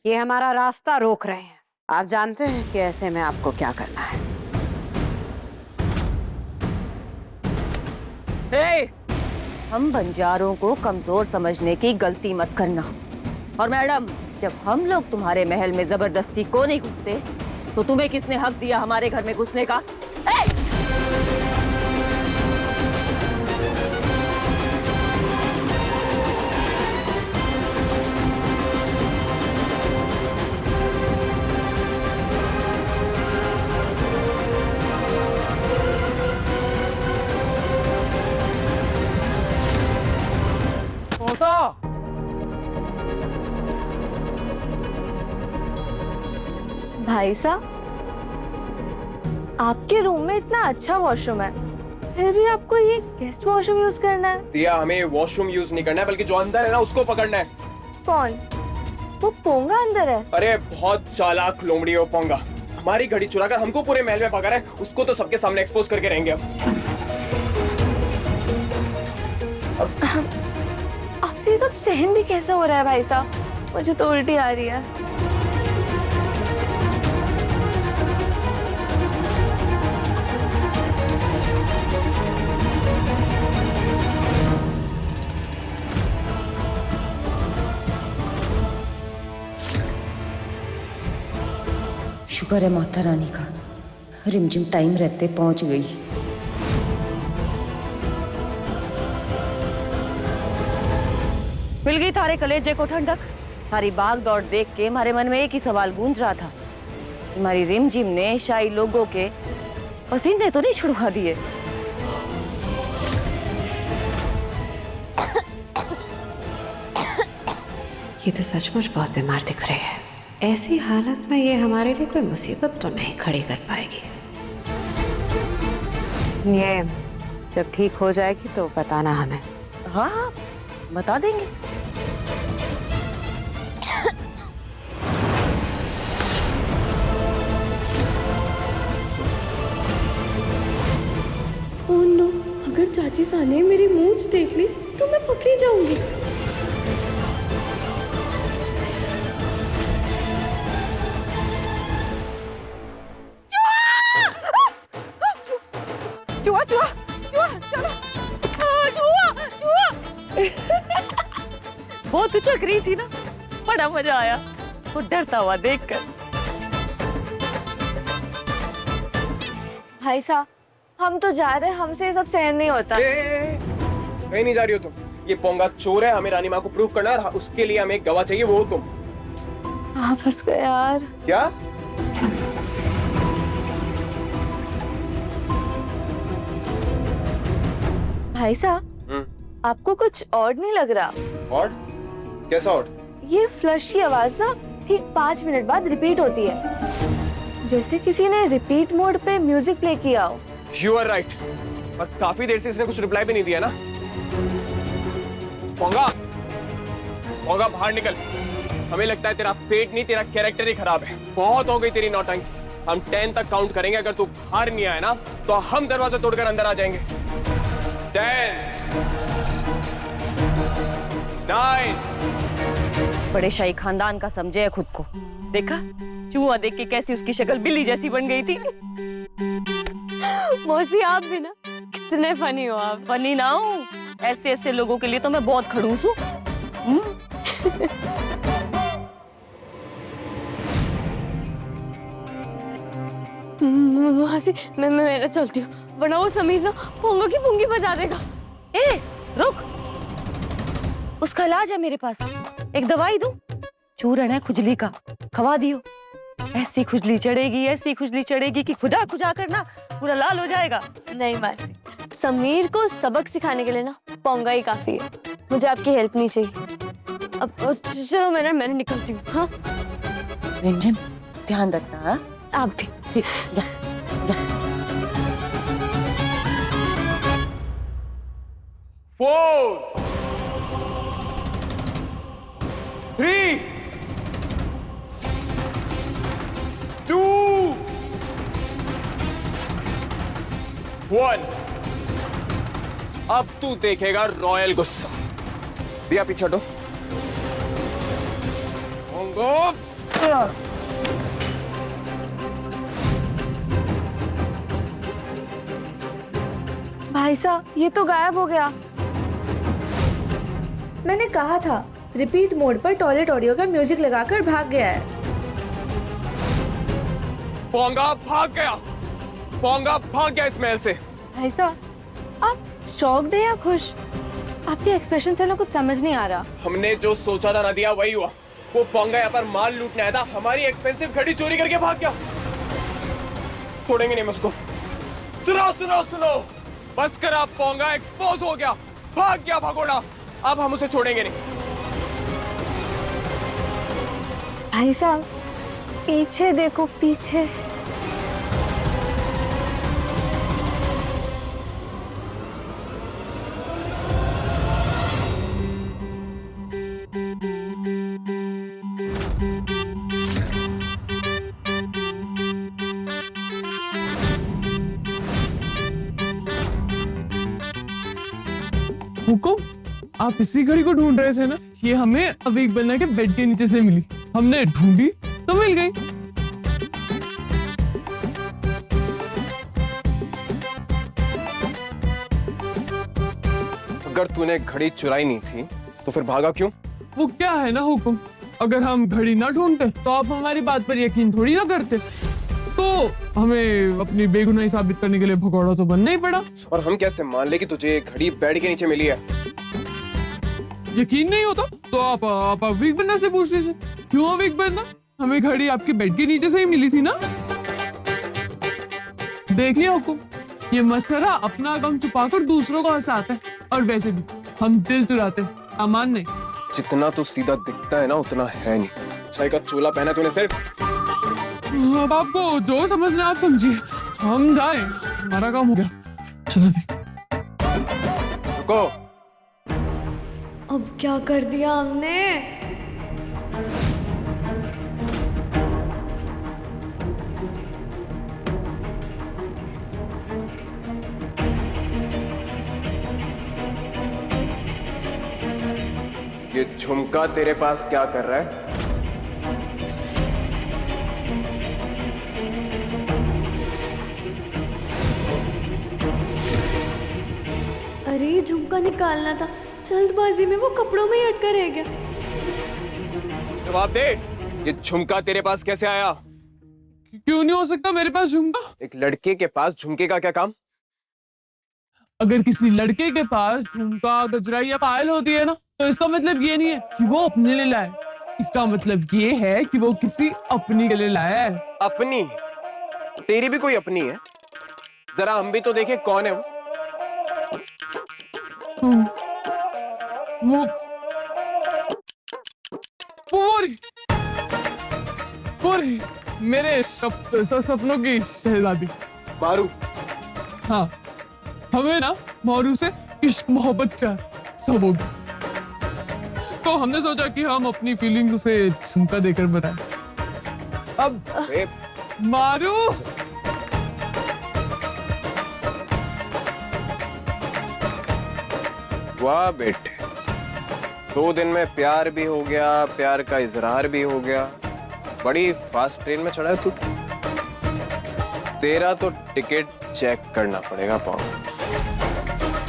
ये हमारा रास्ता रोक रहे हैं। आप जानते हैं कि ऐसे में आपको क्या करना है। हे, हम बंजारों को कमजोर समझने की गलती मत करना। और मैडम, जब हम लोग तुम्हारे महल में जबरदस्ती को नहीं घुसते, तो तुम्हें किसने हक दिया हमारे घर में घुसने का? भाई साहब, आपके रूम में इतना अच्छा वॉशरूम है, फिर भी आपको ये गेस्ट वॉशरूम यूज करना है? दिया, हमें वॉशरूम यूज नहीं करना है, बल्कि जो अंदर है ना उसको पकड़ना है। कौन? वो पोंगा अंदर है? अरे बहुत चालाक लोमड़ी हो पोंगा। हमारी घड़ी चुराकर हमको पूरे महल में पकड़ा है, उसको तो सबके सामने एक्सपोज करके रहेंगे अब। आपसे ये सब सहन भी कैसे हो रहा है भाई साहब? मुझे तो उल्टी आ रही है। शुक्र है माता रानी का, रिमझिम टाइम रहते पहुंच गई। मिल गई थारे कलेजे को ठंडक। थारी भाग दौड़ देख के हमारे मन में एक ही सवाल गूंज रहा था, हमारी रिमझिम ने शाही लोगों के पसीने तो नहीं छुड़वा दिए? ये तो सचमुच बहुत बीमार दिख रहे हैं। ऐसी हालत में ये हमारे लिए कोई मुसीबत तो नहीं खड़ी कर पाएगी। ये जब ठीक हो जाएगी तो बताना हमें। हाँ, बता देंगे। ओह नो, अगर चाची साने मेरी मूंछ देख ली तो मैं पकड़ी जाऊंगी। चूहा चूहा चूहा, चलो। चूहा चूहा। बहुत उछक रही थी ना, बड़ा मजा आया वो डरता हुआ देखकर। भाई साहब, हम तो जा रहे हैं, हमसे ये सब सहन नहीं होता। कहीं नहीं जा रही हो तुम। ये पोंगा चोर है, हमें रानी माँ को प्रूव करना है, और उसके लिए हमें एक गवाह चाहिए, वो हो तुम। हाँ, फंस गए यार। क्या? भाई साहब, आपको कुछ और नहीं लग रहा? और कैसा और? ये फ्लश की आवाज ना ठीक 5 मिनट बाद रिपीट होती है, जैसे किसी ने रिपीट मोड पे म्यूजिक प्ले किया हो। You are right। और काफी देर से इसने कुछ रिप्लाई भी नहीं दिया ना। पोंगा, पोंगा बाहर निकल। हमें लगता है तेरा पेट नहीं, तेरा कैरेक्टर ही खराब है। बहुत हो गई तेरी नौटंकी। हम 10 तक काउंट करेंगे, अगर तू बाहर नहीं आया ना तो हम दरवाजा तोड़कर अंदर आ जाएंगे। 10, 9। बड़े शाही खानदान का समझे है खुद को। देखा, चूहा देख के कैसी उसकी शक्ल बिल्ली जैसी बन गई थी। मौसी, आप भी ना कितने फनी हो आप। फनी ना हूँ, ऐसे ऐसे लोगों के लिए तो मैं बहुत खड़ूस हूँ। मौसी, मैं मेरा चलती हूँ, वरना वो समीर ना पोंगा की पुंगी बजा देगा। ए, रुक, उसका इलाज है मेरे पास। एक दवाई दूं? चूरण है खुजली का, खवा दियो। ऐसी खुजली चढ़ेगी, ऐसी खुजली चढ़ेगी कि खुजा खुजा कर ना पूरा लाल हो जाएगा। नहीं मौसी, समीर को सबक सिखाने के लिए ना पोंगा ही काफी है। मुझे आपकी हेल्प नहीं चाहिए। अब चलो, मैं निकलती हूँ। हाँ, रिमझिम, ध्यान रखना। हाँ, आप भी। ठीक, जा जा। 4, 3, 2, 1। अब तू देखेगा रॉयल गुस्सा। दिया पीछे हटो। पोंगो, यार। भाई साहब ये तो गायब हो गया। मैंने कहा था रिपीट मोड पर टॉयलेट ऑडियो का म्यूजिक लगाकर भाग गया है। पोंगा भाग गया, पोंगा भाग गया इस महल से। भाई साहब आप शॉक्ड है या खुश? आपके एक्सप्रेशन से ना कुछ समझ नहीं आ रहा। हमने जो सोचा था ना दिया वही हुआ। वो पोंगा यहाँ पर माल लूटने आया था, हमारी एक्सपेंसिव घड़ी चोरी करके भाग गया। छोड़ेंगे नहीं मैं उसको। सुनो सुनो सुनो, बस कर, आप पोंगा एक्सपोज हो गया, भाग गया भगोड़ा। अब हम उसे छोड़ेंगे नहीं। भाई साहब पीछे देखो, पीछे। हुकुम, आप इसी घड़ी को ढूंढ रहे थे ना? ये हमें अवीक बन्ना के बेड के नीचे से मिली। हमने ढूंढी तो मिल गई। अगर तूने घड़ी चुराई नहीं थी तो फिर भागा क्यों? वो क्या है ना हुकुम, अगर हम घड़ी ना ढूंढते तो आप हमारी बात पर यकीन थोड़ी ना करते। तो हमें अपनी बेगुनाही साबित करने के लिए भगोड़ा तो बनना ही पड़ा। और हम कैसे मान ले कि तुझे घड़ी बेड के नीचे मिली है? यकीन नहीं होता तो आप अवीक बन्ना से पूछ लीजिए। क्यों अवीक बन्ना, हमें घड़ी आपके बेड के नीचे से ही मिली थी ना। देखिए हुकुम, ये मसखरा अपना गम छुपाकर दूसरों को हंसाता है, और वैसे भी हम दिल चुराते हैं, सामान नहीं। जितना तू सीधा दिखता है ना उतना है नहीं। छाई का चोला पहना तूने सिर्फ। अब आपको जो समझना आप समझिए, हम जाएं, हमारा काम हो गया। चलो रुको, अब क्या कर दिया हमने? ये झुमका तेरे पास क्या कर रहा है? अरे झुमका निकालना था, जल्दबाजी में वो कपड़ों में ही अटका रह गया। जवाब दे, ये झुमका तेरे पास कैसे आया? क्यों नहीं हो सकता मेरे पास झुमका? एक लड़के के पास झुमके का क्या काम? अगर किसी लड़के के पास झुमका, गजरा या पायल होती है ना, तो इसका मतलब ये नहीं है कि वो अपने लिए लाए। इसका मतलब ये है कि वो किसी अपनी के लिए लाया है। अपनी? तेरी भी कोई अपनी है? जरा हम भी तो देखें कौन है वो। वो पूरी पूरी मेरे सपनों की शहजादी मारू। हाँ, हमें ना मारू से इश्क मोहब्बत का सब हो गया, तो हमने सोचा कि हम अपनी फीलिंग्स उसे झुमका देकर बताएं। अब मारू, वाह बेटे, 2 दिन में प्यार भी हो गया, प्यार का इजहार भी हो गया। बड़ी फास्ट ट्रेन में चढ़ा है तू। तेरा तो टिकट चेक करना पड़ेगा पाऊँ।